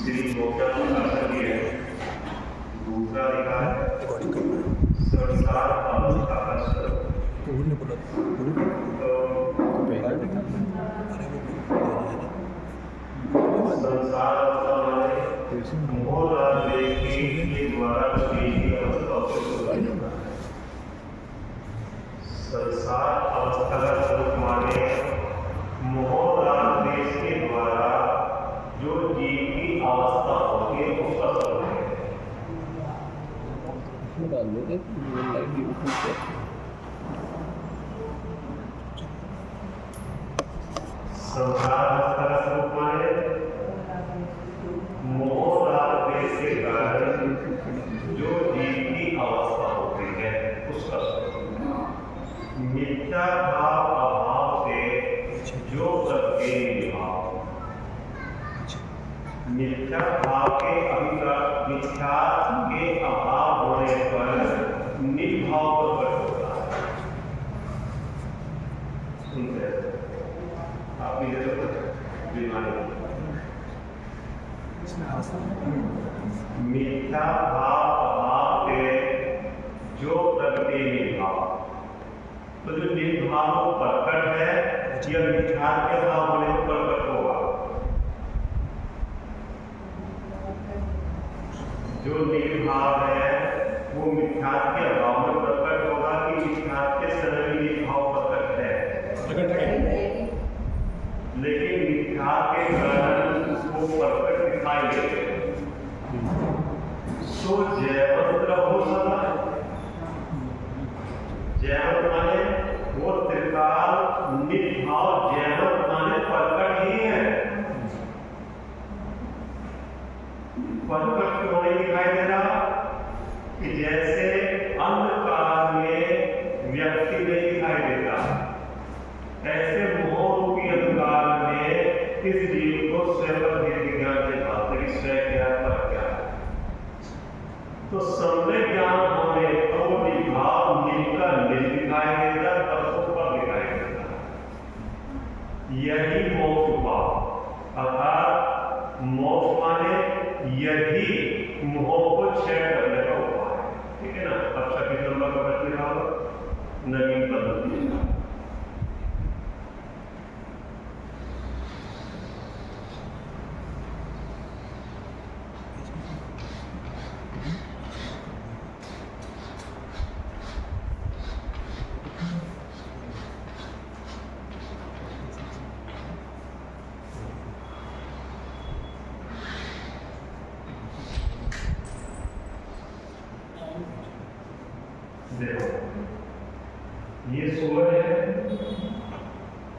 श्री मोक्षा शास्त्र की है। दूसरा लिखा है संसार अवस्था का स्वरूप। संसार अवस्था माने मोह राग के द्वारा संसार अवस्था का स्वरूप माने मोह राग देश के द्वारा जो जीव की अवस्था होती है उसका स्वरूप है। संसार अवस्था का स्वरूप माने मोह राग देश के कारण जो जीव की अवस्था होती है उसका स्वरूप। मिथ्या भाव अभाव से जो प्रत्यय भाव, मिथ्या भाव के मिथ्या के अभाव होने पर निर्भाव प्रकट होता है। सुनते हैं आपकी बीमारी मिथ्या भाव अभाव के जो प्रत्यय निर्भाव, तो जो निर्भाव प्रकट है यह मिथ्या के भाव होने पर प्रकट होगा। जो निर्भाव है वो मिथ्या के अभाव में प्रकट होगा कि मिथ्या के समय निर्भाव प्रकट है, लेकिन मिथ्या के कारण वो प्रकट दिखाई देते हैं। सो जयवंत हो सदा, जयवंत माने वो त्रिकाल निर्भाव, जयवंत माने प्रकट ही है। प्रकट क्यों नहीं दिखाई दे रहा कि जैसे अंधकार में व्यक्ति नहीं दिखाई देता, ऐसे मोह रूपी अंधकार में इस जीव को स्वयं ज्ञान के भाषा स्वयं क्या पर क्या है। तो सम्यक ज्ञान होने तो वो विभाव मिलकर दिखाई देता, तब पर दिखाई देता। यही मोक्ष हुआ, अर्थात मोक्ष माने यही मोह को क्षय करने का उपाय है। ठीक है ना। अब 26 नंबर का प्रश्न लिखा होगा नवीन पद्धति। देखो ये सूरज है,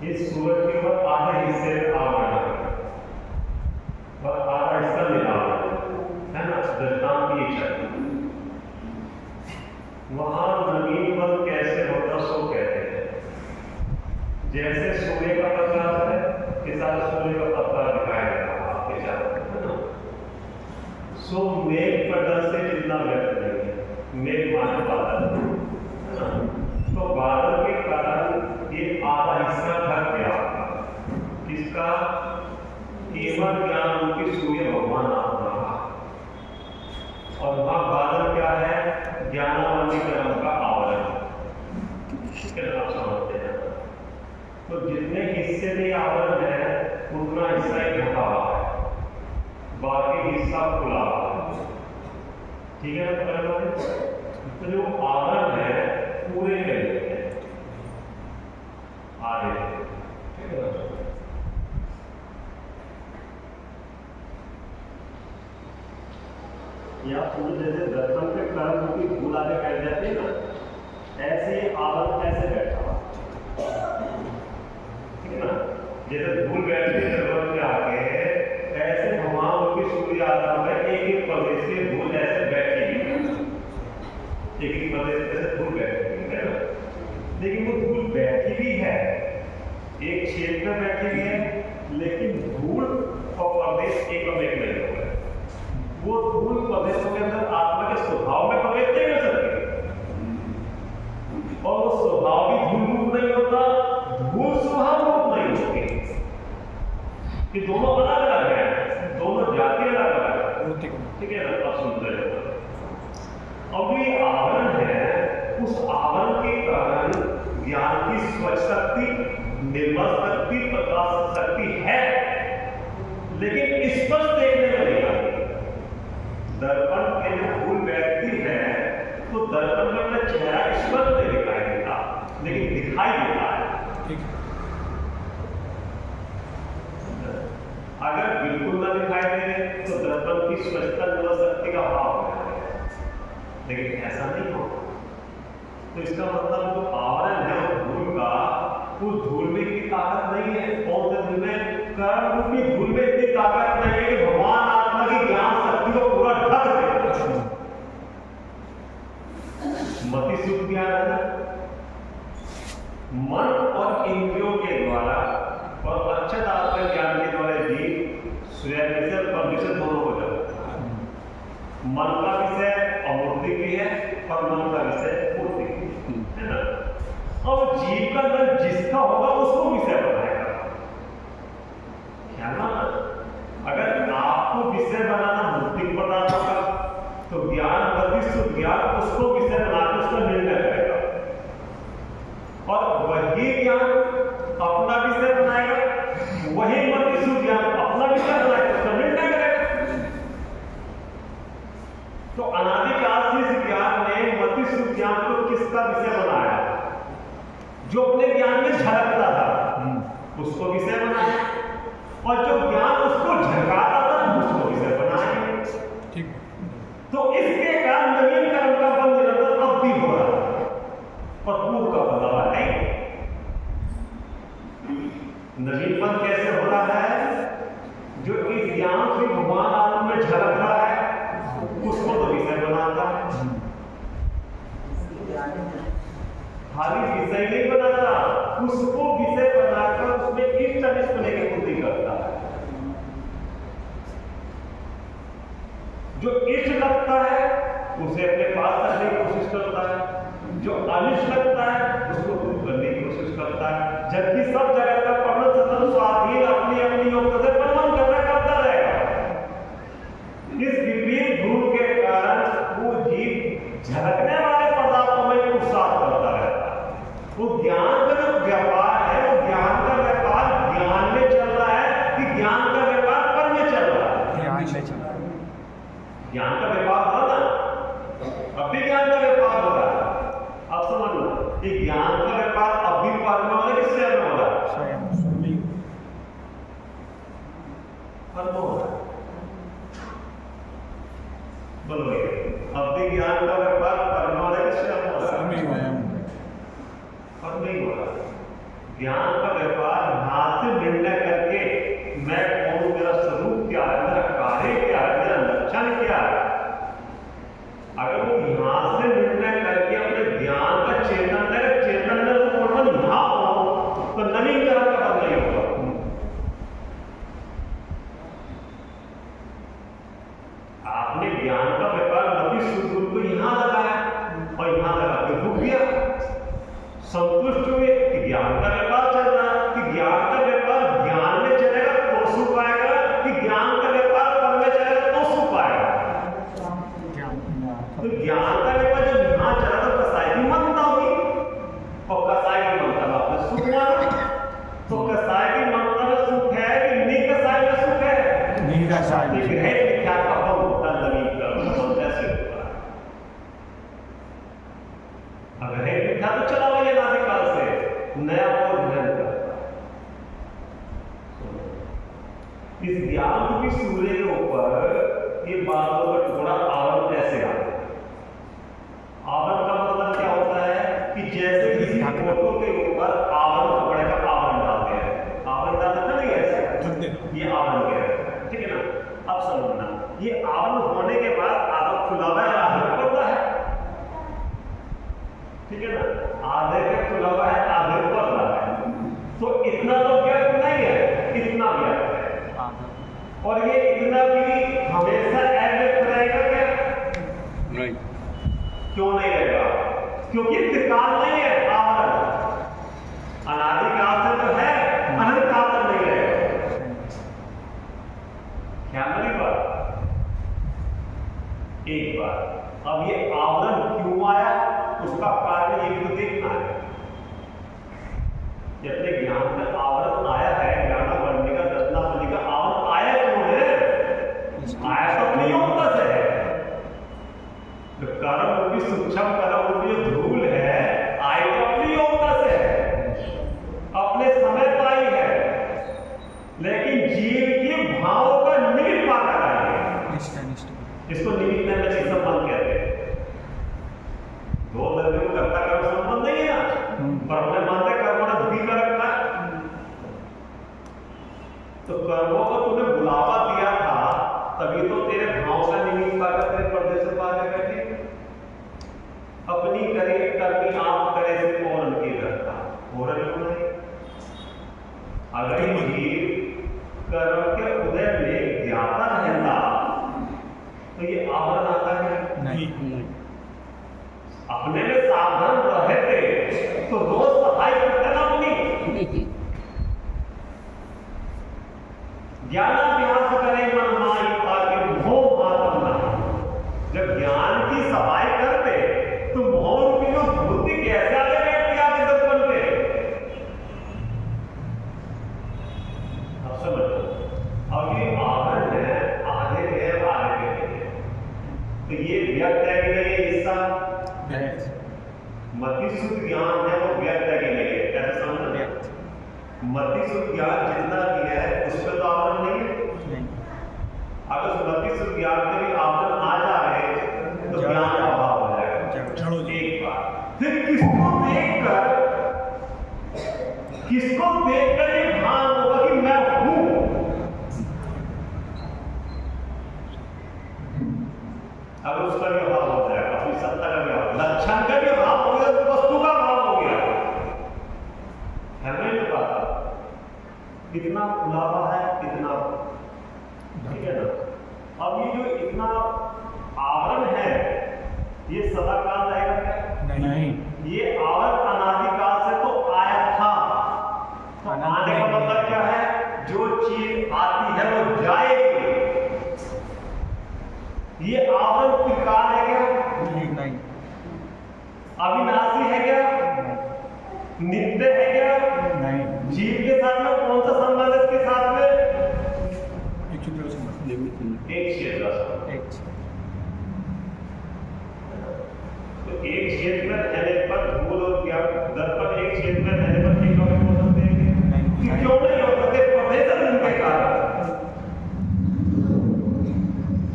इस सूरज के ऊपर आधे हिस्से आवरण है और आधा हिस्सा मिला है ना, दृष्टांत की इच्छा। वहां नवीन पद कैसे होता सो कहते हैं। जैसे सूर्य का प्रकाश है के साथ सूर्य का प्रकाश दिखाई देता है आपके चारों, सो मेघ प्रदर्श से जितना व्यक्त नहीं है। मेघ माने बादल, तो बादल के कारण ये आधा हिस्सा ढक गया। किसका? केवल ज्ञान रूपी सूर्य भगवान आप रहा, और वहां बादल क्या है? ज्ञानावली क्रम का आवरण। आप समझते हैं। तो जितने हिस्से में आवरण है उतना हिस्सा ही ढका हुआ है, बाकी हिस्सा खुला हुआ है। ठीक है ना। तो जो आवरण है पूरे के लिए आगे, ठीक है ना। या पूरे जैसे दर्शन के कर्म की भूल आगे बैठ जाती है ना, ऐसे ही आवरण कैसे बैठा हुआ, ठीक है ना। जैसे भूल बैठती है दर्शन के आगे, ऐसे भगवान की सूर्य आत्मा में एक एक प्रदेश से भूल ऐसे बैठी एक प्रदेश से धूल बैठी है ना। लेकिन वो धूल बैठी भी है, एक क्षेत्र में बैठी भी है, लेकिन धूल और प्रदेश एक नहीं हो रहा है। वो धूल प्रदेशों के अंदर आत्मा के स्वभाव में प्रवेश नहीं कर सकती, और वो स्वभाव भी धूल रूप नहीं होता, धूल स्वभाव रूप नहीं होती। कि दोनों अलग अलग है, दोनों जाती है अलग, ठीक है ना। अब सुनते हैं, अब ये आवरण है, उस आवरण के कारण ज्ञान की स्वच्छ शक्ति, निर्मल शक्ति, प्रकाश शक्ति है, लेकिन स्पष्ट देखने में नहीं आती। दर्पण के जो फूल बैठती है तो दर्पण में अपना चेहरा स्पष्ट नहीं दिखाई देता, लेकिन दिखाई देता है। अगर बिल्कुल ना दिखाई दे तो दर्पण की स्वच्छता, निर्मल शक्ति का अभाव है, लेकिन ऐसा नहीं होगा। तो इसका मतलब जो आवरण है वो धूल का, उस धूल में की ताकत नहीं है। कौन से धूल में? कर्म की धूल में इतनी ताकत नहीं है कि भगवान आत्मा की ज्ञान शक्ति को पूरा ढक दे। मति शुद्ध ज्ञान है ना, मन और इंद्रियों के द्वारा और अच्छे आत्मा ज्ञान के द्वारा जीव स्वयं विषय और विषय दोनों हो जाता है। मन का विषय अमूर्ति भी है और मन का विषय मूर्ति भी है ना। और जीव का मन जिसका होगा उसको विषय बनाएगा, क्या ना। अगर आपको विषय बनाना भौतिक पदार्थों का, तो ज्ञान प्रतिष्ठित ज्ञान उसको विषय बनाकर उसका निर्णय करेगा, और वही ज्ञान अपना विषय बनाएगा, वही प्रतिष्ठित ज्ञान अपना विषय बनाएगा, उसका निर्णय करेगा। तो अनादिकाल से इस ज्ञान ने प्रतिष्ठित ज्ञान को किसका विषय बनाया? जो अपने ज्ञान में झलकता था उसको विषय बनाया, और जो ज्ञान उसको झलकाता था उसको विषय बनाया। तो इसके कारण नवीन कर्म का बंध निरंतर अब भी हो रहा है और पूर्व का बदलावा नहीं। नवीन पद कैसे हो रहा है? जो इस ज्ञान से भगवान आत्मा में झलक रहा है उसको तो विषय बनाता है, खाली विषय नहीं बनाता, उसको विषय बनाकर उसमें इष्ट अनिष्ट होने की बुद्धि करता है। जो इष्ट लगता है उसे अपने पास रखने की कोशिश करता है, जो अनिष्ट लगता है उसको दूर करने की कोशिश करता है। जबकि सब जगत का पर्ण सतत स्वाधीन अपनी अपनी योग्यता से प्रमाण करता रहेगा। इस विपरीत धूल के कारण वो जीव झलकने वाले पदार्थों में उत्साह करता रहता है। वो ज्ञान का जो व्यापार है, वो ज्ञान का व्यापार ज्ञान में चल रहा है कि ज्ञान का व्यापार पर में चल रहा है? ज्ञान का व्यापार हो रहा ना, अब भी ज्ञान का व्यापार हो रहा है। अब समझ कि ज्ञान का व्यापार अब भी पर में हो रहा है, किससे में हो रहा है? पर में हो रहा है। बोलो अब भी ज्ञान का व्यापार पर में हो रहा है, किससे में हो रहा है? पर नहीं हो रहा। ज्ञान का व्यापार हाथ से निर्णय करके मैं कौन हूं, मेरा स्वरूप क्या है, मेरा कार्य क्या है, मेरा लक्षण क्या है। अगर वो यहां से निर्णय करके अपने ज्ञान का चेतन में पूर्ण यहां हो तो नवीन कर्म का बंध नहीं होगा। आपने ज्ञान का व्यापार मति शुद्ध को यहां लगाया और यहां लगा के रुक गया, संतुष्ट हुए कि ज्ञान का व्यापार चल रहा है, कि ज्ञान का व्यापार ज्ञान में चलेगा तो सुख पाएगा, कि ज्ञान का व्यापार पर में चलेगा तो सुख पाएगा। तो ज्ञान का व्यापार जब यहां चला तो कसाई की ममता होगी, और कसाई की ममता में आपने सुख माना, तो कसाई की ममता में सुख है कि निकसाई में सुख है? निकसाई में। क्या का होता नवीन कर्म कैसे होता है? अगर है मिथ्या तो चला हुआ अनादिकाल से, नया और ध्यान करता। इस ज्ञान की सूर्य के ऊपर ये बातों का थोड़ा आवरण कैसे आता है? आवरण का मतलब क्या होता है कि जैसे किसी फोटो के ऊपर आवरण कपड़े का आवरण डाल दिया है, आवरण डालना नहीं ऐसे, ये आवरण क्या है, ठीक है ना। अब समझना, ये आवरण होने के बाद आधा खुला हुआ है, आधा पड़ता है, ठीक है ना। आधे पे खुला हुआ है, आधे पर रहा है, तो इतना तो व्यर्थ नहीं है, इतना व्यर्थ है। और ये इतना भी हमेशा अव्यक्त रहेगा क्या? नहीं। क्यों नहीं रहेगा? क्योंकि त्रिकाल नहीं है आवरण, अनादिकाल से तो है, अनंत काल तक नहीं रहेगा। ध्यान वाली बात। एक बार अब ये आवरण क्यों आया, उसका कारण ये भी तो देखना है। अपने ज्ञान में आवरण आया है, ज्ञान बनने का, दर्शना बनने का आवरण आया क्यों है? आया तो अपनी योग्यता से है। जो कर्म की सूक्ष्म कर्म की जो धूल है, आई तो अपनी योग्यता से है, अपने समय पाई है, लेकिन जीव के भावों का निमित्त पाकर आई है। इसको निमित्त में संबंध कहते हैं। दो दर्जन में कर्ता कर्म संबंध नहीं है ना, पर अपने मानते कर्म ने दुखी कर रखा है। तो कर्मों को तूने बुलावा दिया था, तभी तो तेरे भाव का निमित्त पाकर तेरे पर्दे से पाकर बैठे। अपनी करे करनी आप करे से और की करता और क्यों नहीं? अगर जीव कर्म के उदय में ज्ञाता रहता तो ये आवरण आता है नहीं। अपने में सावधान रहते तो रोज सफाई करते ना अपनी। ज्ञानाभ्यास करें मन माई ताकि मोह मातम न। जब ज्ञान की सफाई करते तो मोह की जो बुद्धि कैसे आगे बैठती आपके दर्पण पे। अब समझो, अब ये आवरण है, आधे है आधे के लिए, तो ये व्यक्त है कि नहीं? ये हिस्सा मति शुद्ध ज्ञान है, वो व्यक्त है कि नहीं? कैसे समझना? मति शुद्ध ज्ञान जितना भी है उसमें तो आवरण नहीं है। अगर उस मति शुद्ध ज्ञान में भी आवरण आ जा रहे तो ज्ञान का अभाव हो जाएगा। एक बार फिर किसको देखकर ये भान होगा कि मैं हूं। अगर उसका भी अभाव हो जाएगा, अपनी सत्ता का भी अभाव, लक्षण का भी अभाव हो गया, तो वस्तु का अभाव हो गया। हमें तो पता कितना खुलावा है, कितना, ठीक है ना? अब ये जो इतना आवरण है, ये सदाकाल रहेगा क्या? नहीं। ये आवरण अनादिकाल से तो आया था। तो आने का मतलब क्या है? जो चीज आती है वो जाएगी। ये आवरण त्रिकाल है क्या? नहीं। अविनाशी है क्या? नित्य है क्या? नहीं। जीव के साथ में कौन सा संबंध है? इसके साथ में एक क्षेत्र संबंध। तो एक क्षेत्र में रहने पर धूल और क्या दर्पण एक क्षेत्र में रहने पर ठीक हो सकते हैं? क्यों नहीं हो सकते? प्रदेशन उनके कारण,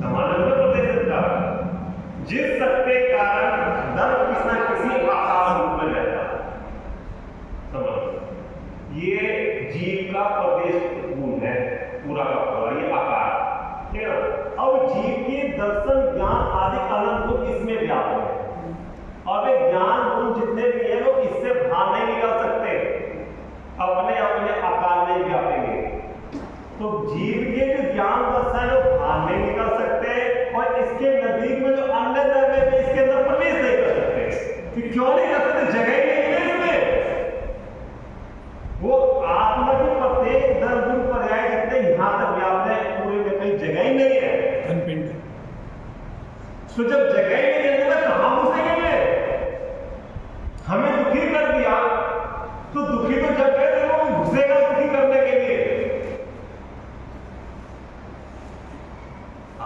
समानांतर प्रदेशन का जिस सबके कारण दर्प किसी न किसी आकार रूप में रहता है। समझ, ये जीव का प्रदेश गुण है पूरा का पूरा, ये आकार, ठीक है। अब जीव के दर्शन ज्ञान आदि अनंत गुण इसमें व्याप्त है। अब ये ज्ञान गुण जितने भी है वो इससे बाहर नहीं निकल सकते, अपने अपने आकार में व्यापेंगे। तो जीव के जो ज्ञान दर्शन है वो बाहर नहीं निकल सकते, और इसके नजदीक में जो अन्य द्रव्य है इसके अंदर प्रवेश नहीं कर सकते। तो क्यों नहीं कर सकते? जगह ही नहीं है इसमें। वो आत्मा की प्रत्येक दर्शन पर्याय जितने यहां तक व्याप्त है, पूरे में कहीं जगह ही नहीं है। तो जब जगह ही नहीं है तो कहां घुसेंगे? हमें दुखी कर दिया तो दुखी तो जब गए थे वो घुसेगा दुखी करने के लिए।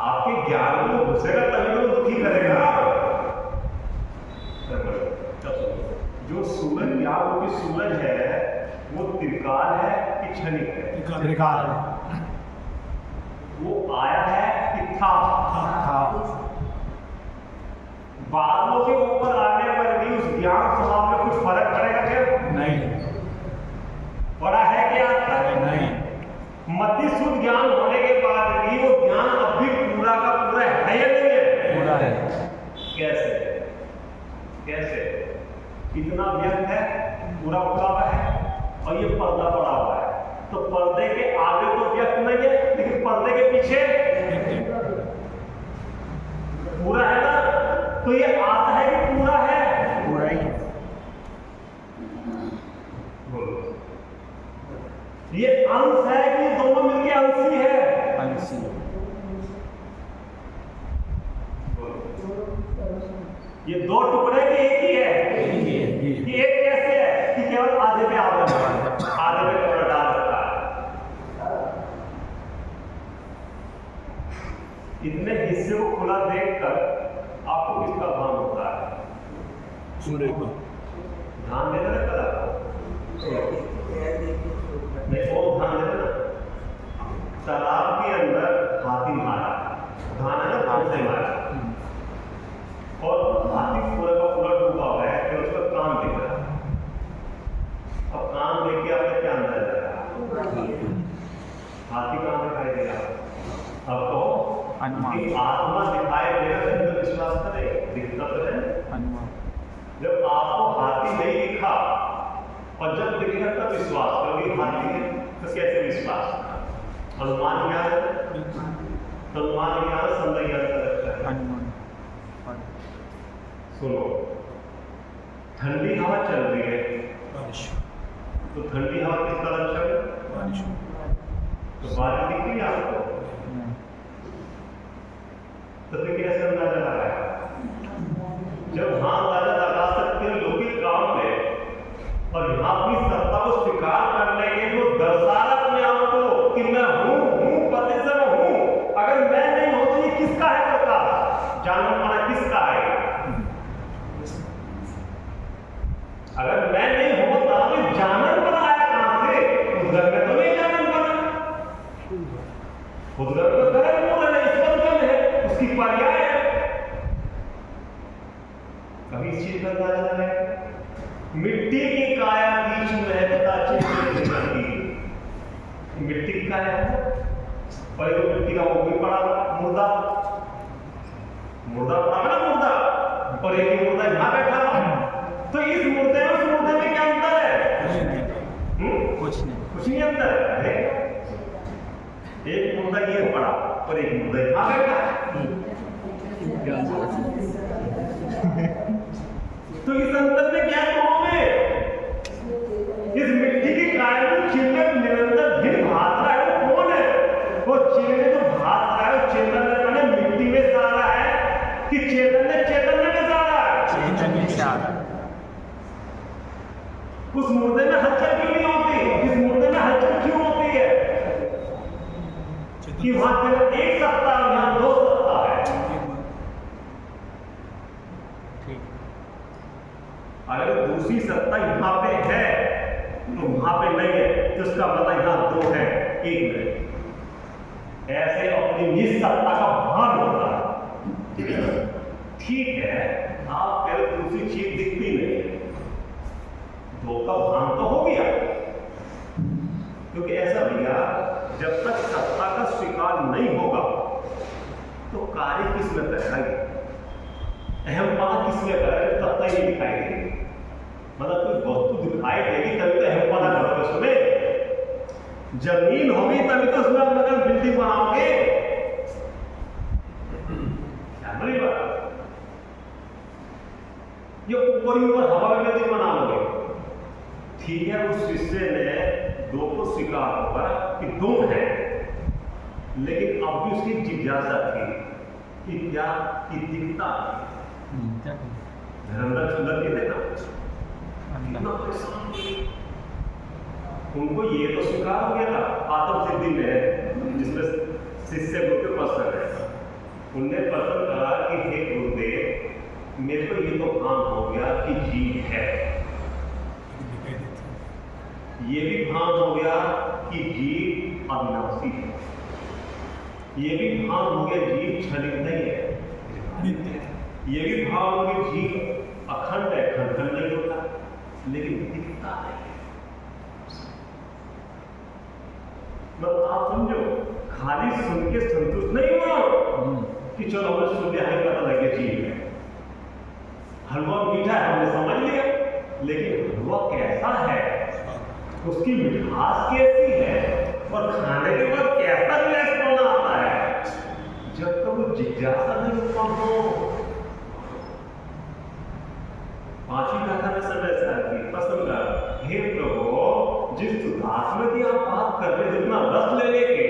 आपके ज्ञान को घुसेगा तभी तो दुखी करेगा। जो सूरज ज्ञान की सूरज है वो त्रिकाल है कि क्षणिक है? त्रिकाल है। वो आया है कि था? बादलों के ऊपर आने पर भी उस ज्ञान स्वभाव में कुछ फर्क पड़ेगा क्या? नहीं। पड़ा है क्या आज तक? नहीं। मति शुद्ध ज्ञान होने के बाद भी वो ज्ञान अब भी पूरा का पूरा है या नहीं है? पूरा है। कैसे? इतना व्यक्त है, पूरा खुला है, और ये पर्दा पड़ा हुआ है। तो पर्दे के आगे तो व्यक्त नहीं है, लेकिन पर्दे के पीछे पूरा है ना? तो ये आता है कि पूरा है? पूरा ही है। ये अंश है कि दोनों मिलके अंशी है? अंशी। ये दो टुकड़े के एक ही है। ये एक कैसे है कि केवल आधे पे आधा आधे पे कपड़ा डाल रखा है। इतने हिस्से को खुला देखकर आपको किसका भान होता है? सूर्य को। ध्यान देना ना कल नहीं, वो ध्यान देना। तालाब के अंदर हाथी मारा, ध्यान है ना, हाथ से मारा और हाथी पूरा का पूरा डूबा हुआ है, फिर उसका कान दिख रहा है। अब कान देख के आपने क्या अंदाजा लगाया? हाथी कान दिखाई दे रहा। अब तो आत्मा दिखाई दे रहा तो विश्वास करे, दिखता तो है। जब आपको हाथी नहीं दिखा और जब दिखेगा तब विश्वास करोगे हाथी है, तो कैसे विश्वास? अनुमान क्या है? अनुमान क्या है? संदेह क्या है? सुनो, ठंडी हवा चल रही है, बारिश। तो ठंडी हवा किसका लक्षण है? बारिश। तो बारिश दिख रही है आपको, तो फिर कैसे अंदाजा लगाया? जब हाँ अंदाजा लगा सकते हो लौकिक काम में, और यहाँ अपनी सत्ता को स्वीकार करने के लिए वो दर्शा अपने आप को कि मैं हूँ पति से मैं हूँ। अगर मैं नहीं हूं तो ये किसका है? प्रकाश जानवर माना किसका है? अगर मैं नहीं होता तो जानवर बनाया कहां से? उधर में तो नहीं जानवर बना, उधर तो गर्म हो रहा है, स्पंदन है, उसकी पर्याय है। कभी इस चीज का अंदाजा लगाया? मिट्टी की काया बीच में पता चलती, मिट्टी की काया और एक मिट्टी का वो भी पड़ा मुर्दा, मुर्दा पड़ा ना मुर्दा, और एक ही मुर्दा यहाँ बैठा हुआ। तो इस मुर्दे में उस मुर्दे में क्या अंतर है? कुछ नहीं अंतर है। एक मुर्दा ये पड़ा और एक मुर्दा यहाँ बैठा। तो इस अंतर में क्या दोनों में? इस मिट्टी की काया को चिन्ह निरंतर भिन्न भाग रहा है, वो कौन है? वो चिन्ह जो भाग रहा है, चेतन मिट्टी में जा रहा है कि चेतन में जा रहा है? चेतन में जा रहा है। उस मुर्दे में हलचल क्यों नहीं होती? इस मुर्दे में हलचल क्यों होती है? कि वहां केवल एक सत्ता है, यहां दो सत्ता है। अगर दूसरी सत्ता यहाँ पे है तो वहां पे नहीं है, तो उसका मतलब यहाँ दो है, एक में। ऐसे अपनी निज सत्ता का भान होता है। ठीक है, आप केवल दूसरी चीज दिखती नहीं है, दो का भान तो हो गया। क्योंकि ऐसा भैया, जब तक सत्ता का स्वीकार नहीं होगा तो कार्य किस में करेगा? अहमपना किस में करेगा? सत्ता ही दिखाई देगी। मतलब कोई वस्तु दिखाई देगी तभी तो अहमपना करोगे उसमें। जमीन होगी तभी तो उसमें आप अगर बिल्डिंग बनाओगे। क्या बात? ये ऊपर ही ऊपर हवा में बिल्डिंग बना लोगे, ठीक है। उस शिष्य ने दो को स्वीकार होगा कि दो है, लेकिन अब भी उसकी जिज्ञासा थी कि क्या कि दिखता धर्मराज सुंदर के थे ना, उनको ये तो स्वीकार हो गया था आत्म सिद्धि में, जिसमें शिष्य गुरु के प्रश्न है। उनने प्रश्न करा कि हे गुरुदेव, मेरे को ये तो भान हो गया कि जीव है, ये भी भान हो गया कि जीव अविनाशी है, ये भी भान हो गया जीव क्षणिक नहीं है, ये भी भान हो गया जीव अखंड है, खंड खंड नहीं होता, लेकिन दिखता नहीं है। मतलब आप समझो, खाली सुन के संतुष्ट नहीं हो कि चलो हमें सुन लिया है, पता लगे जीव है, हलवा मीठा है हमने समझ लिया, लेकिन हलवा कैसा है, उसकी मिठास कैसी है, और खाने के बाद कैसा रिलैक्स होना आता है, जब तक वो जिज्ञासा नहीं उत्पन्न हो। पांचवी कथा में सब ऐसा है, पसंद है, हे प्रभु, जिस सुधात्मा की आप बात कर रहे हो, इतना रस लेने के,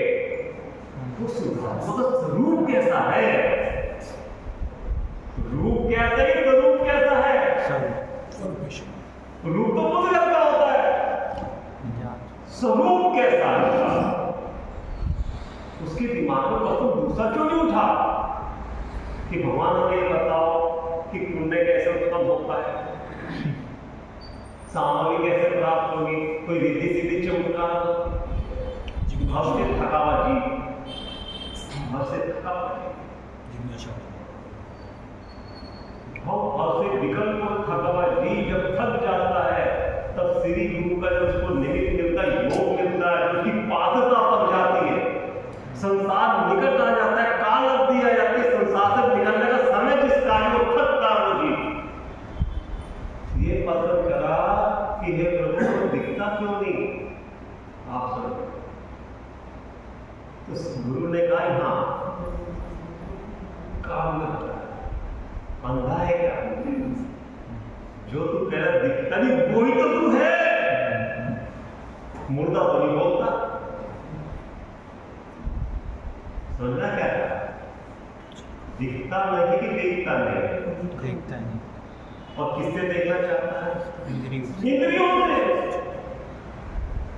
वो सुधात्मा का स्वरूप कैसा है? रूप कैसा है, स्वरूप रूप तो पुस्तक का होता है, स्वरूप कैसा है? उसके दिमाग में वस्तु दूसरा क्यों नहीं उठा कि भगवान हमें ये बताओ कि पुण्य कैसे उत्पन्न होता है, सामग्री कैसे प्राप्त होगी, कोई रिद्धि सिद्धि चमत्कार, भाव से थकावट जी, भाव से थकावट, भाव से विकल्प थकावट जी जब थक जाता है तब श्री गुरु का जब उसको निमित्त मिलता है, योग मिलता है, उसकी पात्रता पड़ जाती है, संसार निकट आ जाता है, काल अवधि आ जाती है, संसार से निकलने का समय जिस कार्य को थकता है वो जी ये पत्र करा कि हे प्रभु को दिखता क्यों नहीं आप सब? तो गुरु ने कहा हाँ काम में अंधा है क्या? जो तू कह रहा दिखता नहीं वही तो तू है, मुर्दा तो नहीं बोलता। समझना क्या था? दिखता नहीं कि देखता नहीं? देखता नहीं। और किससे देखना चाहता है? इंद्रियों से।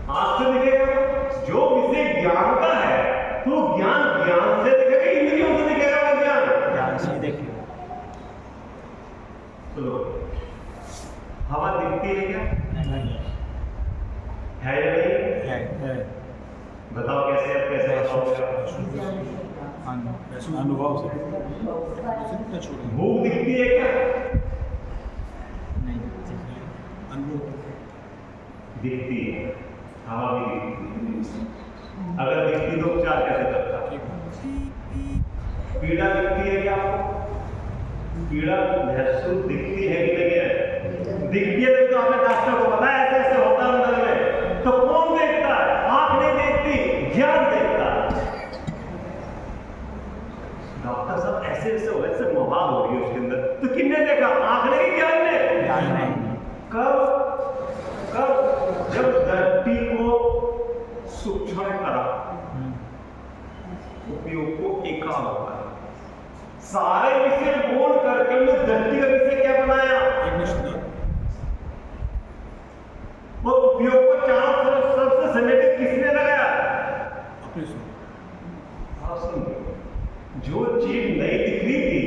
आंख से दिखेगा जो विषय ज्ञान का है तो ज्ञान ज्ञान से दिखेगा, इंद्रियों से दिखेगा वो ज्ञान ज्ञान से देखेगा। चलो हवा दिखती है क्या? नहीं है या नहीं? है। बताओ कैसे, अब कैसे बताओगे? अनुभव से। भूख दिखती है क्या? नहीं दिखती है, हवा भी दिखती है। अगर दिखती तो उपचार कैसे करता? पीड़ा दिखती है क्या आपको? पीड़ा महसूस दिखती है कि नहीं है? दिखती है तो हमें डॉक्टर को पता है ऐसे ऐसे होता है अंदर में, तो कौन देखता है? आंख नहीं देखती, ज्ञान देखता है। डॉक्टर साहब ऐसे ऐसे हो ऐसे मोहाल हो रही है उसके अंदर, तो किसने देखा? आंख ने, ज्ञान ने? ज्ञान नहीं। कब जब दृष्टि को सूक्ष्म करा, उपयोग को एकाग्र करा, सारे विषय बोल करके उन्हें दृष्टि का विषय क्या बनाया? वो उपयोग को चारों तरफ से समेटे किसने लगाया? आप समझो, जो चीज नहीं दिख रही थी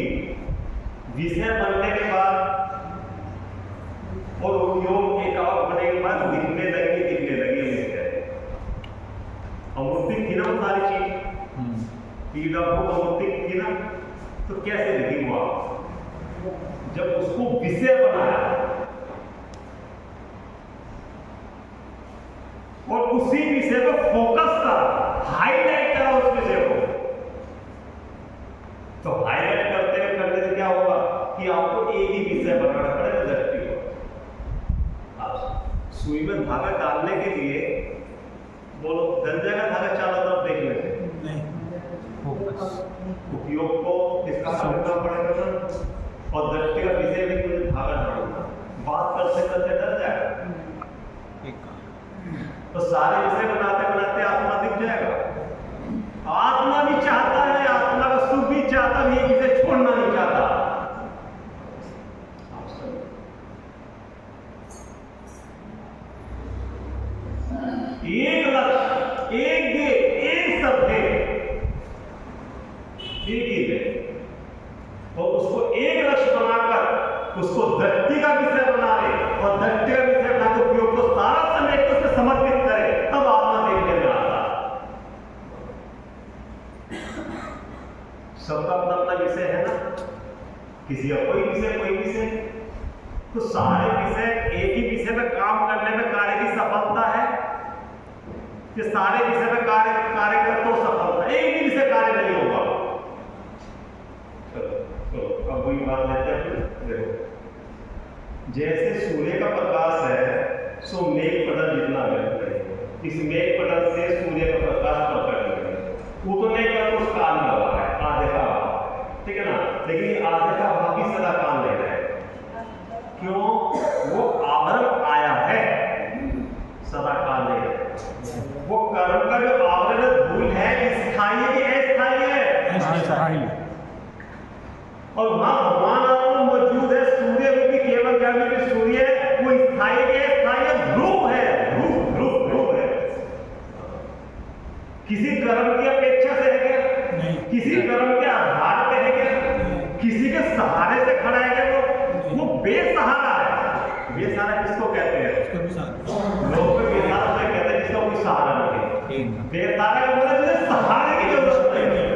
विषय बनने के बाद और उपयोग एकाग्र बनने के बाद दिखने लगी विषय। अमूर्तिक थी ना वो सारी चीज, पीड़ा को अमूर्तिक थी ना, तो कैसे दिखी वो? जब उसको विषय बनाया और उसी विषय को फोकस करा, हाईलाइट करा उस विषय को, तो हाईलाइट करने से क्या होगा कि आपको एक ही विषय बनाना पड़ेगा दृष्टि को। आप सुई में धागा डालने के लिए बोलो डर जाएगा धागा चारों तरफ देखने से? फोकस। उपयोग को इसका समझना पड़ेगा ना, और दृष्टि का विषय भी मुझे धागा डालना, बात करते करते डर जाएगा। तो सारे विषय बनाते बनाते आत्मा दिख जाएगा। आत्मा भी चाहता है, आत्मा का सुख भी चाहता है, ये विषय छोड़ना नहीं चाहता। एक लक्ष्य, एक ध्येय, एक सत्य, एक ही है, और उसको एक लक्ष्य बनाकर उसको दृष्टि का विषय बना ले, और दृष्टि का विषय बनाकर उपयोग को सारा समय को उसमें समर्पित करे, तब आत्मा देखने में आता। सबका अपना अपना विषय है ना, किसी का कोई विषय, तो सारे विषय एक ही विषय में काम करने में कार्य की सफलता है कि सारे विषय में कार्य कर तो सफलता, एक ही विषय कार्य नहीं होगा। चलो अब वही बात लेते हैं। देखो जैसे सूर्य का प्रकाश है सो मेघ पटल जितना है, इस मेघ पटल से सूर्य का प्रकाश प्रकट है, उतने का तो उस काल में हुआ है, आधे का हुआ, ठीक है ना, लेकिन आधे का बाकी सदा काल नहीं रहे। क्यों? वो आवरण आया है, सदा काल नहीं रहे। वो कर्म का जो आवरण धूल है स्थायी है कि अस्थायी है? और वहां भगवान आत्मा मौजूद है, सूर्य भी केवल ज्ञानी के सूर्य है, वो स्थायी के स्थायी ध्रुव है, ध्रुव है। किसी कर्म की अपेक्षा से है क्या? नहीं। किसी कर्म के आधार पे है क्या? किसी के सहारे से खड़ा है क्या? वो बेसहारा है। बेसहारा किसको कहते हैं? उसको भी साथ लोग पे बेसहारा से कहते हैं जिसका कोई सहारा नहीं है। बेसहारा का मतलब जिसे सहारे की जरूरत नहीं है।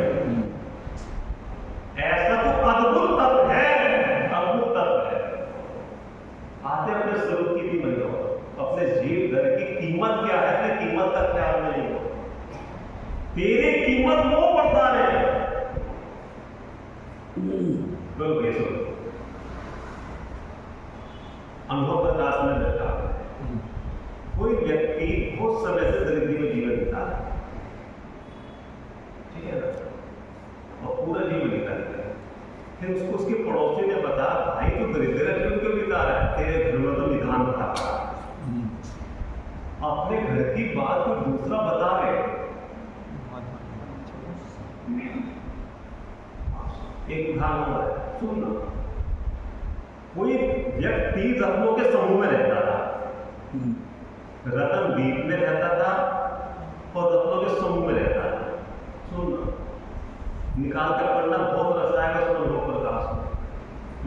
ऐसा तो अद्भुत तत्व है, अद्भुत तत्व है। आते अपने स्वरूप की भी नहीं हो, अपने जीव धन की कीमत क्या है, अपनी कीमत का ख्याल नहीं हो। तेरी कीमत वो बढ़ता रहे। लोग ये सोचो, अनुभव प्रकाश में बैठा है, कोई व्यक्ति बहुत समय से दरिद्री में जीवन बिता रहा है, ठीक है ना, और पूरा जीवन बिता रहा है। फिर उसको उसके पड़ोसी ने बता, भाई तू दरिद्र जीवन क्यों बिता रहा है, तेरे घर में तो निधान बता रहा है। अपने घर की बात कोई दूसरा बता रहे। एक उदाहरण है, सुनना। कोई व्यक्ति रत्नों के समूह में रहता था, रतन द्वीप में रहता था और रत्नों के समूह में रहता था। सुनना, निकाल कर पढ़ना बहुत रस आएगा उसमें अनुभव प्रकाश में,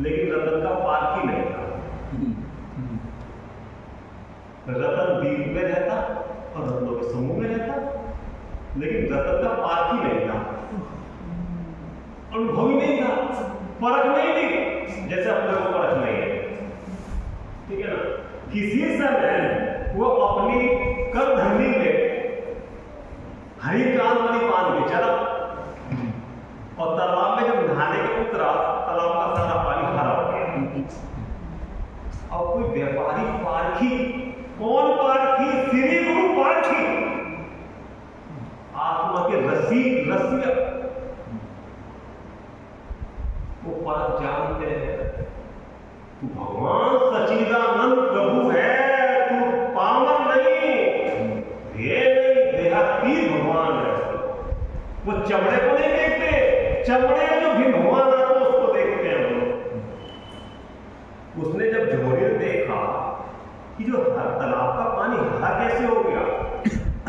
लेकिन रतन का पार्क ही नहीं था। रतन द्वीप में रहता और रत्नों के समूह में रहता, लेकिन रतन का पार्क ही नहीं था, अनुभव ही नहीं था, परख नहीं थी, जैसे अपने को परख नहीं है, ठीक है ना। किसी समय वो अपनी कर धंधी में हरी कांत वाली पान के चला और तालाब में जब नहाने के उतरा, तालाब का सारा पानी हरा हो गया। और कोई व्यापारी पारखी, कौन पारखी? श्री गुरु पारखी, आत्मा के रसिक वो परख जानते हैं, तू भगवान सच्चिदानंद प्रभु है, तू पावन नहीं, ये नहीं, देहातीत भगवान है। वो चमड़े को नहीं देखते, चमड़े जो भी भगवान आता है उसको देखते हैं लोग। उसने जब जोहरी देखा कि जो हर तालाब का पानी हरा कैसे हो गया,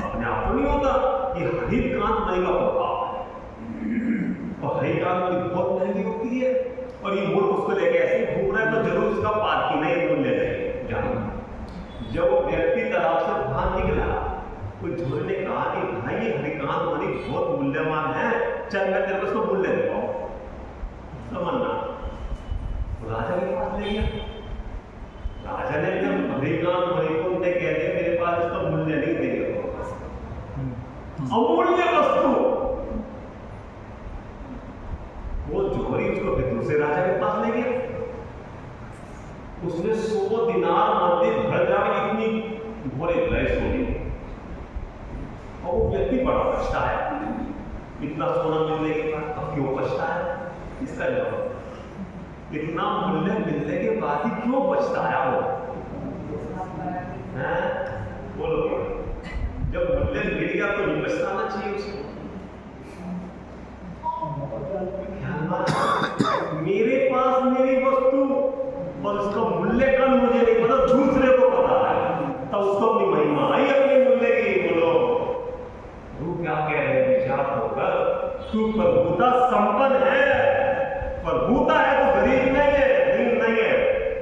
अपने आप तो नहीं होता, ये हरित कांत का प्रभाव है, और हरी कांत वाली बहुत महंगी होती है, और ये मूर्ख उसको लेके ऐसे घूम रहा है, तो जरूर उसका पार्क नहीं मूल्य नहीं जाना। जब वो व्यक्ति तालाब से बाहर निकला, कोई झोले ने कहा कि भाई ये हरिकांत वाली बहुत मूल्यवान है, चल मैं तेरे को उसको मूल्य दिखाऊं, समझना। राजा के पास ले गया, राजा ने जब हरिकांत हरिकुंठ ने कह दिया मेरे पास इसका मूल्य नहीं देगा, अमूल्य वस्तु, वो जोहरी उसको फिर दूसरे राजा के पास ले गया। उसने 100 दिनार मंदिर भर जाकर इतनी घोड़े लय सोनी, और वो व्यक्ति बड़ा पछताया, इतना सोना मिलने के बाद अब क्यों पछताया? इसका जवाब, इतना मूल्य मिलने के बाद ही क्यों पछताया वो? बोलो, जब मूल्य मिल गया तो नहीं पछताना चाहिए उसको। मेरे पास मेरी वस्तु और उसका मूल्य कम मुझे नहीं पता, दूसरे को पता है, तब उसको अपनी महिमा आई अपने मूल्य की। बोलो, तू क्या कह रहे हैं? विचार होकर तू प्रभुता संपन्न है, प्रभुता है तो गरीब नहीं है, दीन नहीं है।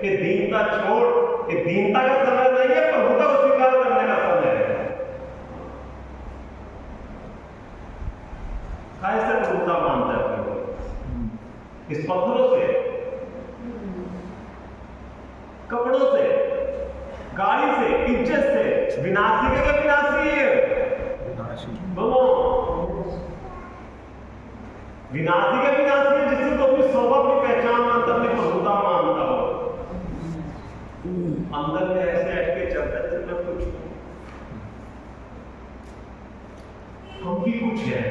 ये दीनता छोड़, ये दीनता का समय नहीं है, प्रभुता को स्वीकार करने का समय है। कैसे प्रभुता मानता है? इस पत्थरों से, कपड़ों से, गाड़ी से, इज्जत से, विनाशी का क्या विनाशी है? बोलो, विनाशी का विनाशी है जिससे तो अपनी स्वभाव की पहचान मानता, अपनी प्रभुता मानता हो। अंदर में ऐसे अटके चलता है जैसे मैं कुछ हम भी कुछ है,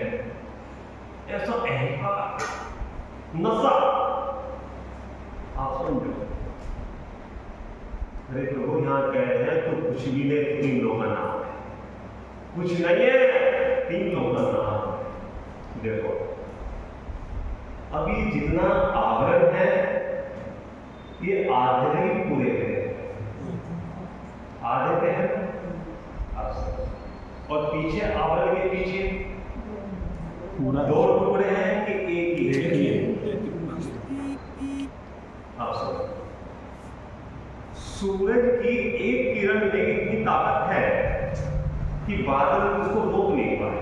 ऐसा अहंकार, नशा। आप समझो, अरे प्रभु यहाँ कह रहे हैं तो कुछ भी नहीं, 3 लोग का नाम है, कुछ नहीं है, 3 लोग का नाम है। देखो अभी जितना आवरण है ये आधे ही पूरे हैं, आधे पे है और पीछे आवरण के पीछे पूरा दो टुकड़े हैं कि एक ही देखिए सूरज की एक किरण में इतनी ताकत है कि बादल उसको रोक नहीं पाए।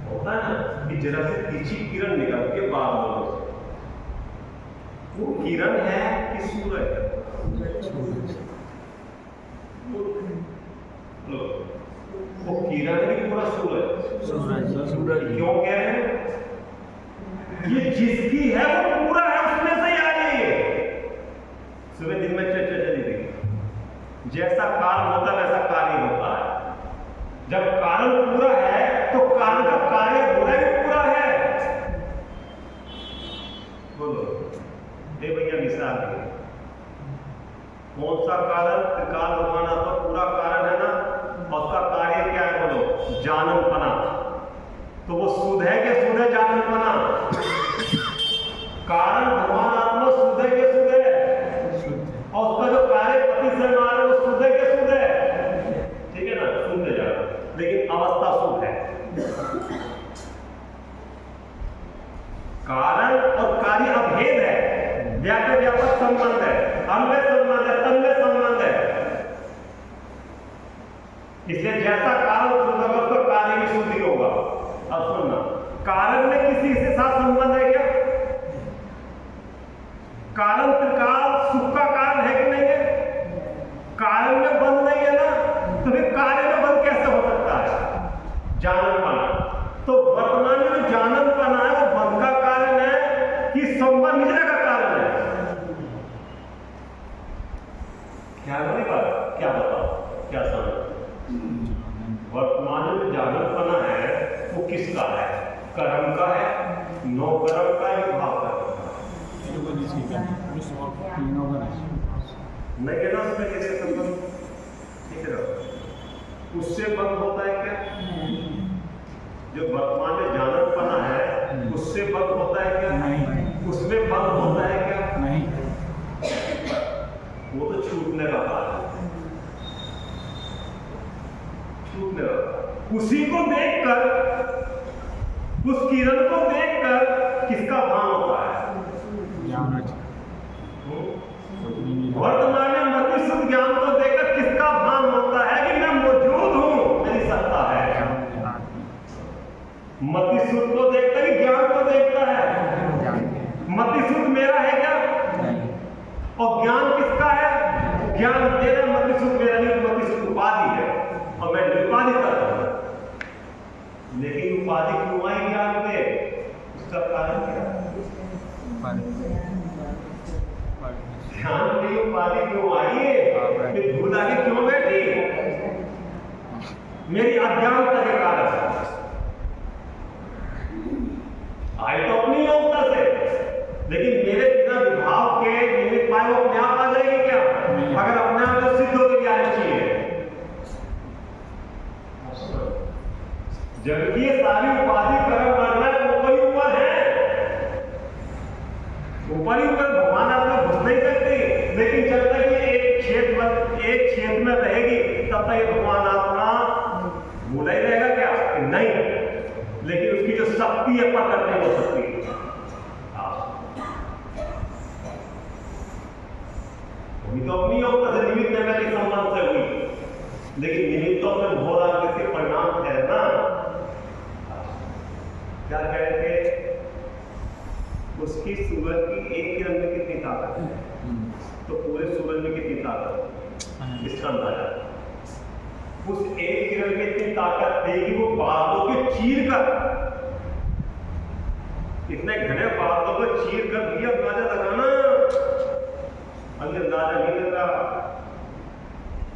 होता है ना कि जरा से तिरछी किरण निकल के बादलों से, वो किरण है कि सूरज है? वो किरण है कि पूरा सूरज? सूरज क्यों कह रहे हैं? ये जिसकी है वो पूरा है, उसमें से ही आ जाइए। सुबह दिन में चर्चा चली थी, जैसा कारण होता है वैसा कार्य होता है। जब कारण पूरा है तो कारण का कार्य होना भी पूरा है। बोलो हे भैया, मिसाल दे, कौन सा कारण? त्रिकाल भगवान आपका पूरा कारण है ना, और उसका कार्य क्या है? बोलो जाननपना। तो वो शुद्ध है कि शुद्ध है जाननपना? कारण भगवान आत्मा शुद्ध है कि शुद्ध है? और उसका जो कार्य पति से मार है वो शुद्ध है कि शुद्ध है? ठीक है ना, शुद्ध है जाना, लेकिन अवस्था शुद्ध है। कारण और कार्य अभेद है, व्यापक व्यापक संबंध है, अन्वय संबंध है, तन्वय संबंध है। इसलिए जैसा कारण शुद्ध होगा उसका कार्य भी शुद्ध ही होगा। अब सुनना, कारण में किसी से साथ संबंध है क्या? कारण त्रिकाल सुख का कारण है कि नहीं है? कारण में बंध नहीं है ना, तो फिर कार्य में बंध कैसे हो सकता है? जाननपना। तो वर्तमान में जो जाननपना है वो बंध का कारण है कि संबंध निजने का कारण है? क्या नहीं बात, क्या बताओ, क्या समझ? वर्तमान में जाननपना है वो किसका है? कर्म का है, नो कर्म का है, भाव का है? तीनों का नहीं है ना, उसमें कैसे संबंध? ठीक है, उससे बंद होता है क्या? जो वर्तमान में जाननपना है उससे बंद होता है क्या? नहीं। उसमें बंद होता है क्या? नहीं। वो तो छूटने का कारण है, छूटने का। उसी को देखकर, उस किरण को देखकर किसका भान होता है? वर्तमान में मति शुद्ध ज्ञान को देखकर किसका भान होता है कि मैं मौजूद हूं, मेरी सत्ता है? मति शुद्ध को देखता है कि ज्ञान को देखता है? मति शुद्ध मेरा है क्या? और ज्ञान किसका है? ज्ञान तेरा, मति शुद्ध मेरा नहीं। मति शुद्ध उपाधि है और मैं निरुपाधि करता हूं। लेकिन उपाधि क्यों आई ज्ञान पे? उसका कारण क्या? ध्यान की उपाधि क्यों आई है? फिर भूल आके क्यों बैठी? मेरी अज्ञानता के कारण आई तो अपनी योग्यता से, लेकिन मेरे बिना विभाव के निमित्त पाए वो अपने आप आ जाएगी क्या? अगर अपने आप तो सिद्ध होकर आनी चाहिए। जबकि ये सारी उपाधि कर्म करना है, ऊपर ही ऊपर है, ऊपर ही ऊपर भगवान आपका घुस नहीं सकती। लेकिन जब तक ये एक क्षेत्र में रहेगी तब तक ये भगवान आत्मा भूला ही रहेगा क्या? नहीं, लेकिन उसकी जो शक्ति है पकड़ नहीं हो सकती। अभी तो अपनी योग्यता से निमित्त नगर के संबंध से हुई, लेकिन निमित्तों में भोला के परिणाम है ना। क्या कह रहे थे? उसकी सूरज की एक किरण में कितनी ताकत है, तो पूरे सूरज में कितनी ताकत है इसका अंदाजा। उस एक किरण में इतनी ताकत थी कि वो बादलों के चीर कर, इतने घने बादलों को चीर कर भी अंदाजा लगाना, अभी अंदाजा नहीं लग रहा।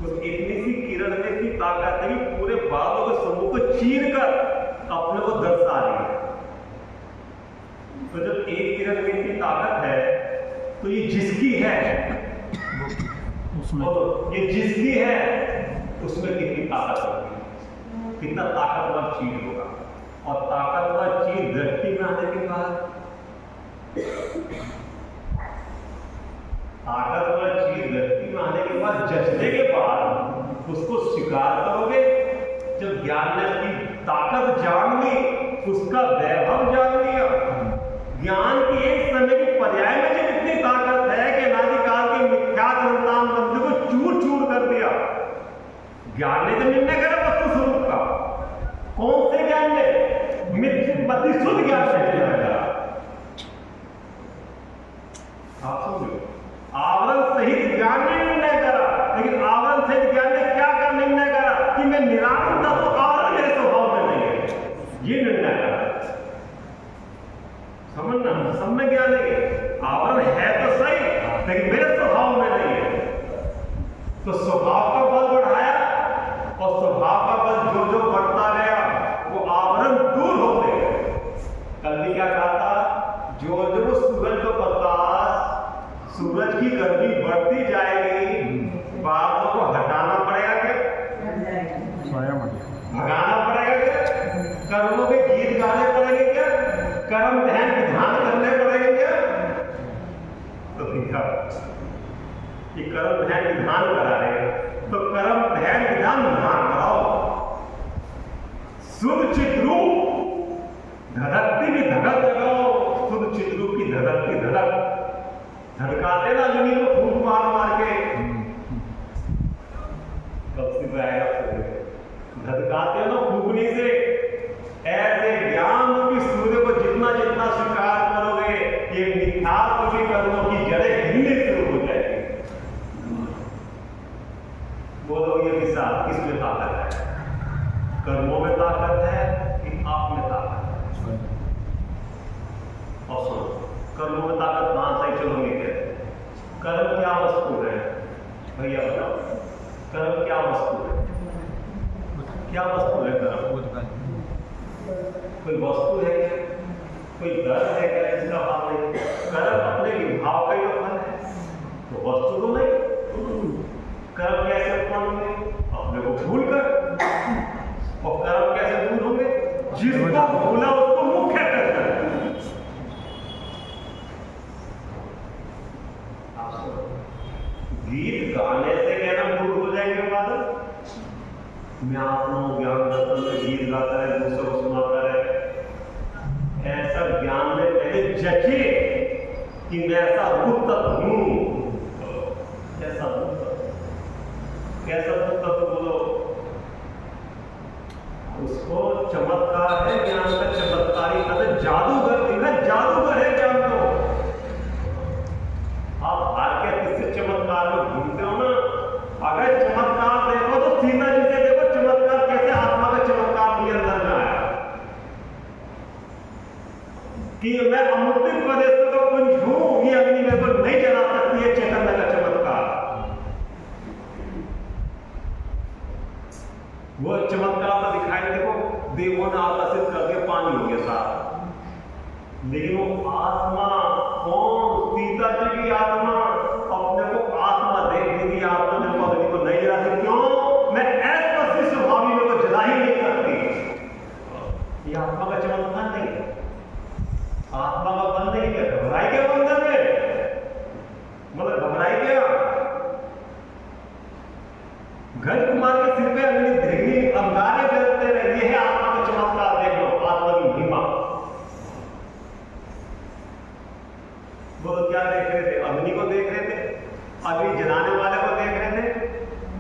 उस इतनी सी किरण में इतनी ताकत है कि पूरे बादलों के समूह को चीर कर अपने को दर्शा रही है। तो जब एक किरण में इतनी ताकत है तो ये जिसकी है उसमें, तो ये जिसकी है उसमें कितनी ताकत होगी, कितना ताकतवर चीज होगा। और ताकतवर चीज दृष्टि में आने के बाद, ताकतवर चीज दृष्टि में आने के एक बार जचने के बाद उसको स्वीकार करोगे। जब ज्ञान ने अपनी ताकत जान ली, उसका वैभव जान लिया, ज्ञान की एक समय की पर्याय में जब इतनी ताकत है कि अनादिकाल के मिथ्यात्व संतान बंधु को चूर चूर कर दिया। ज्ञान ने जब निर्णय करा वस्तु स्वरूप का, कौन से ज्ञान ने? मिथ्या शुद्ध ज्ञान से निर्णय करा। आप समझो, आवरण सहित ज्ञान ने निर्णय करा, लेकिन आवरण सहित ज्ञान ने क्या कर निर्णय करा कि मैं निरावरण था तो आवरण मेरे स्वभाव में नहीं है, ये निर्णय करा। समझना, सब में ज्ञान है, आवरण है तो सही, लेकिन मेरे स्वभाव में नहीं है। तो स्वभाव का बल बढ़ाया, और स्वभाव का बल जो जो बढ़ता गया वो आवरण दूर होते गए। कल भी क्या कहा था? जो जो सूरज का प्रकाश, सूरज की गर्मी बढ़ती जाएगी, बादलों को हटाना पड़ेगा क्या? भगाना पड़ेगा क्या? कर्मों के गीत गाने पड़ेंगे क्या? कर्म ध्यान विधान करने पड़ेंगे क्या? तो देखा कि कर्म ध्यान विधान करा रहे हैं, तो कर्म ध्यान विधान विधान कराओ। शुद्ध चित्रू धड़कती भी धड़क लगाओ, शुद्ध चित्रू की धड़कती धड़क धड़काते ना जमीन को फूंक मार मार के, कब से आएगा? धड़काते ना फूकने से। ऐसे ज्ञान की सूर्य को जितना जितना स्वीकार करोगे, ये मिथ्यात्व के कर्मों की जड़ें हिलने शुरू हो जाएगी। बोलो ये किसमें ताकत है? कर्मों में ताकत है कि आप में ताकत है? और सुनो, कर्मों में ताकत कहां से चलोगे? कर्म क्या वस्तु है भैया बताओ? कर्म क्या वस्तु है? क्या वस्तु है कर्म? कोई वस्तु है क्या? कोई दर्द है क्या जिसका भाव नहीं? कर्म अपने विभाव का ही फल है, तो वस्तु तो नहीं। कर्म कैसे उत्पन्न होंगे? अपने को भूल कर। और कर्म कैसे दूर होंगे? जिसको भूला उसको मुख्य कर। गीत गाने से कहना भूल हो जाएंगे बादल। मैं आत्मा ज्ञान दर्शन में गीत गाता है, दूसरों को सुनाता है, ऐसा ज्ञान में पहले जचे कि मैं ऐसा रूप तत्व हूं। कैसा रूप तत्व? कैसा रूप तत्व बोलो? उसको चमत्कार है ज्ञान का, चमत्कारी का जादूगर दिखा, जादूगर है ज्ञान को। आप हार के किससे चमत्कार में घूमते हो ना? अगर चमत्कार देखो तो सीता जी से देखो, चमत्कार कैसे आत्मा का चमत्कार मुझे अंदर में आया कि मैं अमृत प्रदेश का कुंज हूं, ये अग्नि मेरे को नहीं जला सकती है। चैतन्य का चमत्कार, वो चमत्कार तो दिखाई देखो, देवों ने आकर्षित करके पानी हो गया साथ, लेकिन वो आत्मा कौन? सीता जी की आत्मा अपने को आत्मा देख ली थी। आत्मा ने अग्नि को नहीं जला सकती। क्यों? मैं ऐसी स्वभावी में को जला ही नहीं सकती। ये आत्मा का चमत्कार नहीं है, आत्मा का बल नहीं है। घबराई क्या बंधन में? मतलब घबराई क्या? गज कुमार के सिर पे अग्नि धिगनी अंगारे जलते रहे, ये है आत्मा का चमत्कार। देख लो आत्मा की महिमा। वो क्या देख रहे थे? अग्नि को देख रहे थे, अग्नि जलाने वाले को देख रहे थे,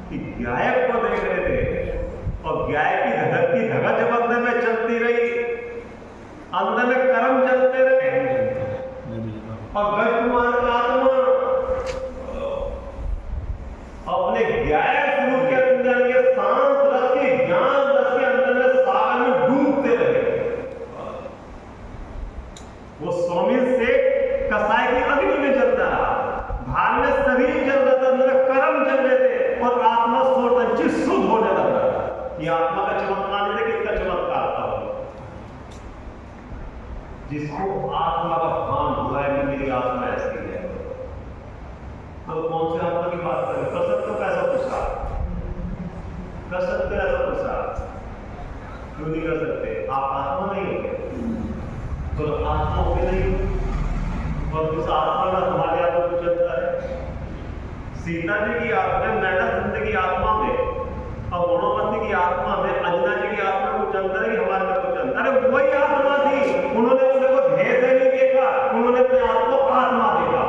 कि गायक को देख रहे थे। और गायक की धड़कती धगा जब अंदर में चलती रही, अंदर में कर्म चलते रहे, और गज कुमार का आत्मा अपने गायक स्वरूप के अंदर के शांत रस के, ज्ञान रस के अंदर में सागर में डूबते रहे। वो स्वामी से कसाई की अग्नि में जलता रहा, बाहर में शरीर जल रहा था, अंदर कर्म जल रहे थे, और आत्मा स्वतंत्र शुद्ध होने लगा। ये आत्मा का चमत्कार नहीं, किसका चमत्कार था? जिसको आत्मा का भान हुआ है कि मेरी आत्मा ऐसी है। तो कौन से आत्मा की बात करें? कर सकते हो ऐसा पूछा? कर सकते हो ऐसा पूछा? क्यों नहीं कर सकते? आप आत्मा नहीं होंगे, तो आत्मा होगे नहीं, और उस आत्मा का हमारे आप को चलता है। सीता जी की आत्मा, मैनानंद की आत्मा में और गुणवती की आत्मा में, अंजना जी की आत्मा में कुछ अंतर है कि हमारे में कुछ अंतर? अरे वही आत्मा थी, उन्होंने अपने को भेद से नहीं देखा, उन्होंने अपने आप को आत्मा देखा।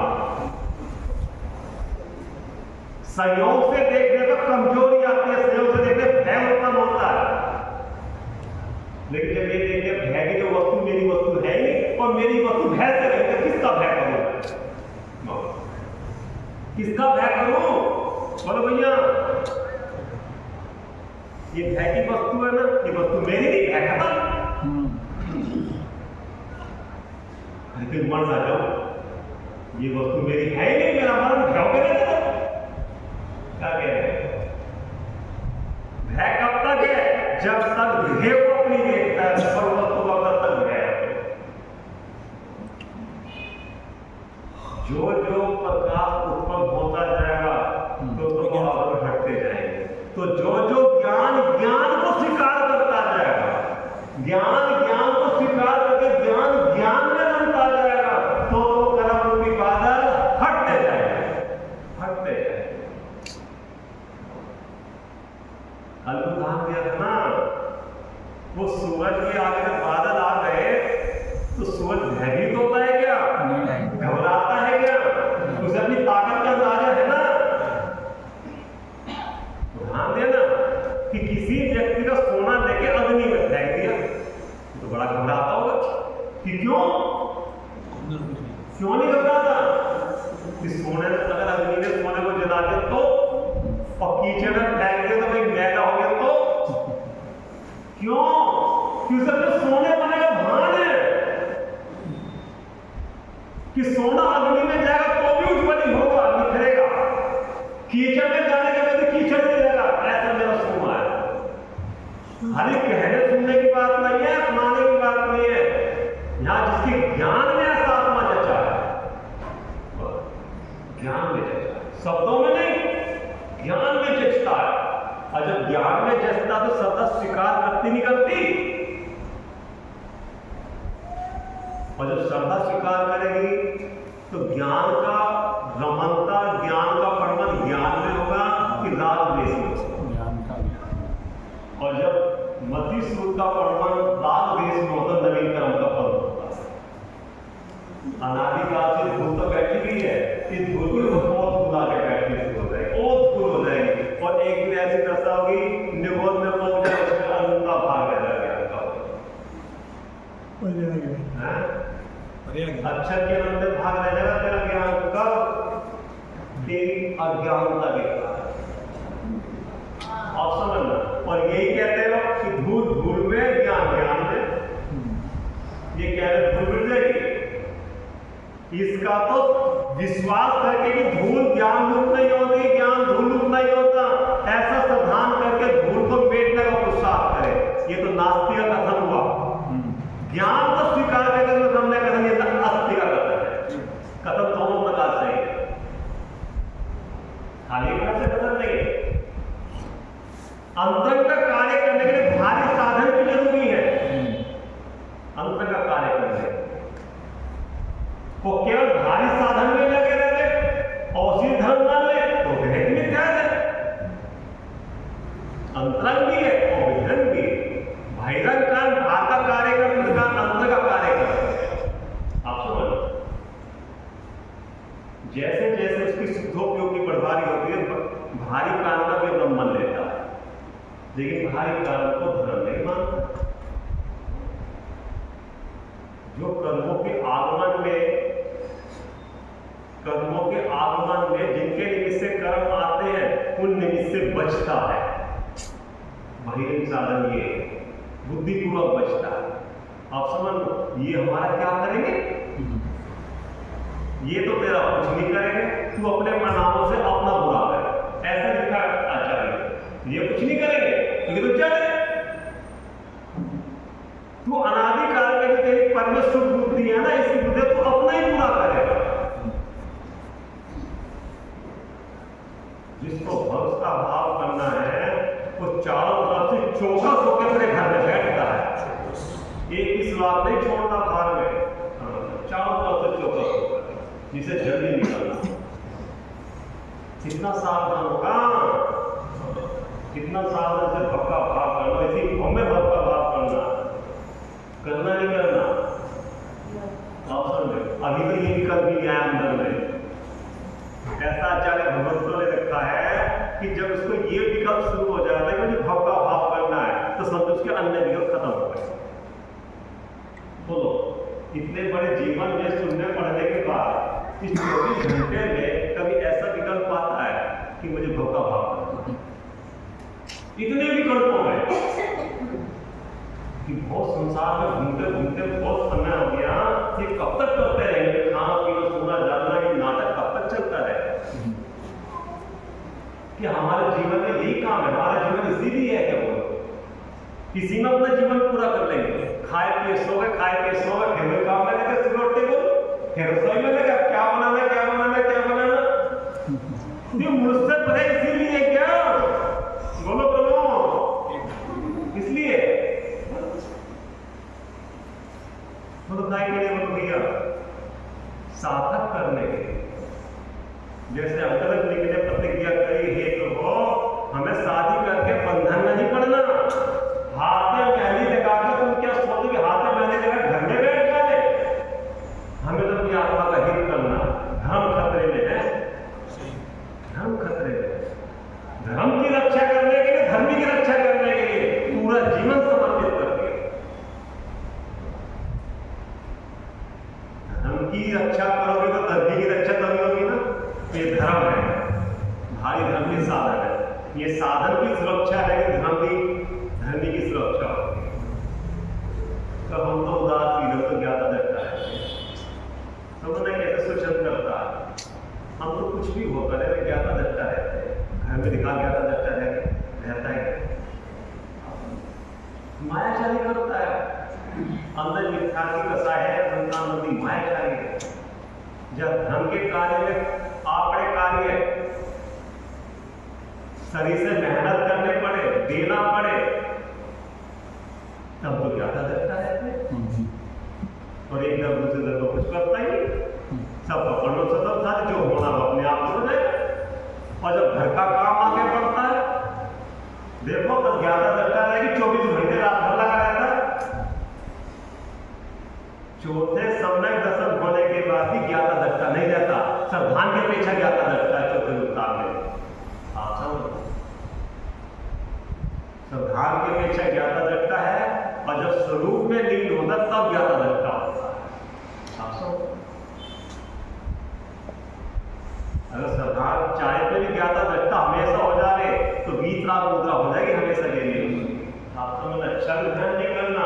संयोग से देखने पर कमजोरी आती है, संयोग से देखने भय उत्पन्न होता है। लेकिन जब ये देखिए भय की जो वस्तु मेरी वस्तु है ही नहीं, और मेरी वस्तु भय से नहीं, तो किसका भय करूं? किसका भय करूं? बोलो भैया, ये भय की वस्तु है ना, ये वस्तु मेरी नहीं, भय खत्म। लेकिन मर ना जाओ, ये वस्तु मेरी है ही नहीं, मेरा मरण भय के नहीं देता। क्या कह रहे हैं? भय कब तक है? जब तक ध्येय को अपनी देखता है, सब वस्तु का तब तक भय। जो जो प्रकाश उत्पन्न होता जाएगा तो आवरण हटते जाएंगे। तो जो जो ज्ञान ज्ञान को स्वीकार करता जाएगा, ज्ञान ज्ञान को स्वीकार करके ज्ञान ज्ञान में रमता जाएगा, तो कर्म रूपी बादल हटते जाएंगे, हटते जाएंगे। कल उदाहरण दिया था ना, वो सूरज के आगे जब बादल आ गए तो सूरज भयभीत होता है क्या? घबराता है क्या? उसे अपनी ताकत का अंदाजा है ना। ध्यान देना कि किसी व्यक्ति का सोना लेके अग्नि में फेंक दिया तो बड़ा घबराता होगा कि क्यों नहीं घबराता? कि सोने अगर अग्नि में सोने को जला दे तो, और कीचड़ में फेंक दे तो भाई मैदा हो गया तो क्यों? क्योंकि अपने सोने बने का भान है कि सोना अग्नि में जाएगा तो भी उज्ज्वलित होगा, निखरेगा। कीचड़ में जाने के बाद कीचड़ नहीं रहेगा। ऐसा मेरा सोना है। खाली कहने सुनने की बात नहीं है, सुनाने की बात नहीं है। यहां जिसके ज्ञान में ऐसा आत्मा जचा है, ज्ञान में जचा है, शब्दों में नहीं, ज्ञान में जचता है। और जब ज्ञान में जचता तो सदा स्वीकार करती नहीं करती, और जब श्रद्धा स्वीकार करेगी तो ज्ञान का रमनता, ज्ञान का परमत ज्ञान में होगा कि राग द्वेष में होगा। और जब मति सूद का परमत राग द्वेष में होता, नवीन कर्म का फल होता है। अनादिकाल से धूल तो बैठी हुई है, इस धूल को बहुत बुला के बैठने से हो जाएगी, बहुत धूल हो जाएगी, और एक दिन ऐसी दशा होगी निगोद में पहुंच जाए, उसमें अनंता भाग रह जाएगा। अक्षर के अंदर भाग रह जाएगा तेरा ज्ञान का, तेरी अज्ञानता के कारण। आप समझना। और यही कहते हो कि धूल धूल में, ज्ञान ज्ञान में। ये कह रहे धूल मिट जाएगी, इसका तो विश्वास करके कि धूल ज्ञान रूप नहीं होती, ज्ञान धूल रूप नहीं होता, ऐसा सिद्धांत करके धूल को मेटने का उत्साह करे, ये तो नास्तिक का कथन हुआ। ज्ञान को स्वीकार करके हमने कथन, ये अस्थि का कथन है। कथन दोनों प्रकार से है, खाली एक से कथन नहीं है। अंतर का कार्य करने के लिए भारी साधन भी जरूरी है। अंतर का कार्य करने को केवल भारी साधन में लगे रहे और उसी धर्म मान ले तो भेद मिथ्या है। अंतरंग भी है और विधन भी है। बहिरंग का भार का कार्य कर, अंतर का कार्य कर। आप समझ, जैसे जैसे उसकी शुद्धोपयोगी बढ़वारी होती है, भारी कारण का भी अपना मन लेता है, लेकिन भारी कारण को धर्म नहीं मानता। जो कर्मों के आगमन में जिनके निमित्त से कर्म आते हैं, उन निमित्त से बचता है। बहिरंग साधन ये बुद्धिपूर्वक बचता है। आप समझ लो, ये हमारा क्या करेंगे? ये तो तेरा कुछ नहीं करेंगे, तू अपने परिणामों से अपना बुरा कर, ऐसा लिखा आचार्य। ये कुछ नहीं करेंगे, ये तो चले तू अनादिकाल के जो तेरी परमेश्वर बुद्धि है ना, इसकी बुद्धि तू अपना ही पूरा करेगा। जिसको भक्त का भाव करना है वो चारों तरफ से चौकस होकर अपने घर में बैठता है, एक ही स्वाद नहीं छोड़ता भार में, चारों तरफ से चौकस होकर, जिसे जल्दी निकलना। कितना सावधान होगा, कितना सावधान से भक्का भाव करना, इसी हमें भक्का भाव करना नहीं करना। आप समझे, अभी तो ये निकल भी गया अंदर में। ऐसा आचार्य भगवंतों ने रखा है कि जब उसको ये विकल्प शुरू हो जाता है कि मुझे भक्का भाव करना है, तो समझो उसके अन्य विकल्प खत्म हो गए। बोलो, इतने बड़े जीवन में सुनने पढ़ने के बाद इस 24 घंटे में कभी ऐसा विकल्प आता है कि मुझे भक्का भाव करना? इतने विकल्पों में कि बहुत संसार में घूमते घूमते बहुत समय हो गया, ये कब तक करते रहेंगे? खाना पीना सोना जागना, ये नाटक कब तक चलता रहेगा? कि हमारे जीवन में यही काम है, हमारा जीवन इसीलिए है क्या? बोलो, इसी में अपना जीवन पूरा कर लेंगे। खाए पिए सो गए, खाए पिए सो गए, फिर काम में लगे, सुबह उठते बोल, फिर रसोई में लगा, क्या बनाना क्या बनाना क्या बनाना। ये मुझसे पता इसीलिए क्या? बोलो बोलो, इसलिए बोलो काय के लिए? बोलो भैया, सार्थक करने के लिए। जैसे अंकल जी ने प्रतिज्ञा करी, हे प्रभु हमें शादी करके बंधन नहीं पड़ना, हाथ में मेहंदी लगाकर तुम क्या सोचोगे हाथ में मेहंदी लगा घर में बैठ जाए? हमें तो अपनी आत्मा का हित करना। धर्म खतरे में है, धर्म खतरे में है। धर्म की रक्षा करने के लिए, धर्म की रक्षा करने के लिए पूरा जीवन समर्पित कर दिया। धर्म की रक्षा करोगे तो धर्म की रक्षा तभी होगी ना। ये धर्म है, भारी धर्म की साधन है। ये साधन की सुरक्षा है कि धर्म की सुरक्षा होगी। तो हम तो उदास पीढ़ों को ज्ञाता दृष्टा है, समझना कैसे शोषण करता है। हम तो कुछ भी होता है ज्ञाता दृष्टा रहते हैं, घर में दिखा ज्ञाता दृष्टा रहता है, मायाशाली करता है। अंदर मिथ्यात्व कसा है, संतान नदी मायाशाली है। जब धर्म के कार्य में आपड़े कार्य शरीर से मेहनत करने पड़े, देना पड़े, तब तो ज्ञाता दृष्टा रहते हैं। और एक दम दूसरे को कुछ करता ही सब पकड़ो सदम साथ, जो होना वो अपने आप हो जाए। और जब घर का काम आगे बढ़ता है, देखो तो ज्ञाता दृष्टा है कि 24 घंटे रात भर लगा रहता है। चौथे सम्यक दर्शन होने के बाद भी ज्ञाता दृष्टा नहीं रहता, सावधान के पीछे ज्ञाता दृष्टा है। चौथे उत्तान में सावधान के पीछे ज्ञाता दृष्टा है, और जब स्वरूप में लीन होता तब ज्ञाता दृष्टा होता है। अगर सावधान चाहे तो भी ज्ञाता दृष्टा हमेशा हो जाए तो वीतराग मुद्रा हो जाएगी हमेशा के लिए। आपको मतलब अच्छा ध्यान नहीं करना।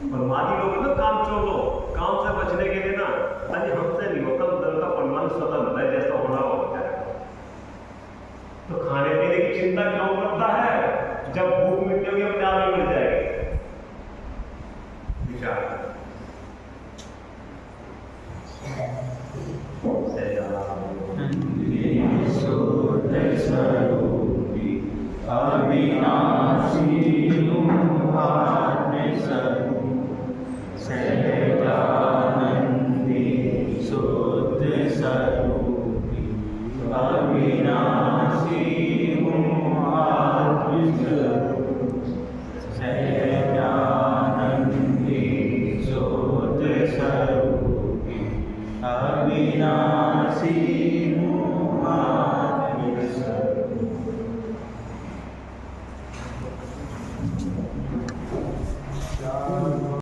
परमादी लोग ना काम छोड़ो, काम से बचने के लिए ना, अरे हमसे नहीं होता, दल का परमाणु स्वतंत्र है, जैसा होना हो जाए। तो खाने पीने की चिंता क्यों करता है? जब भूख मिट जाएगी अपने आप ही मिट जाएगी। विचार अविनाशी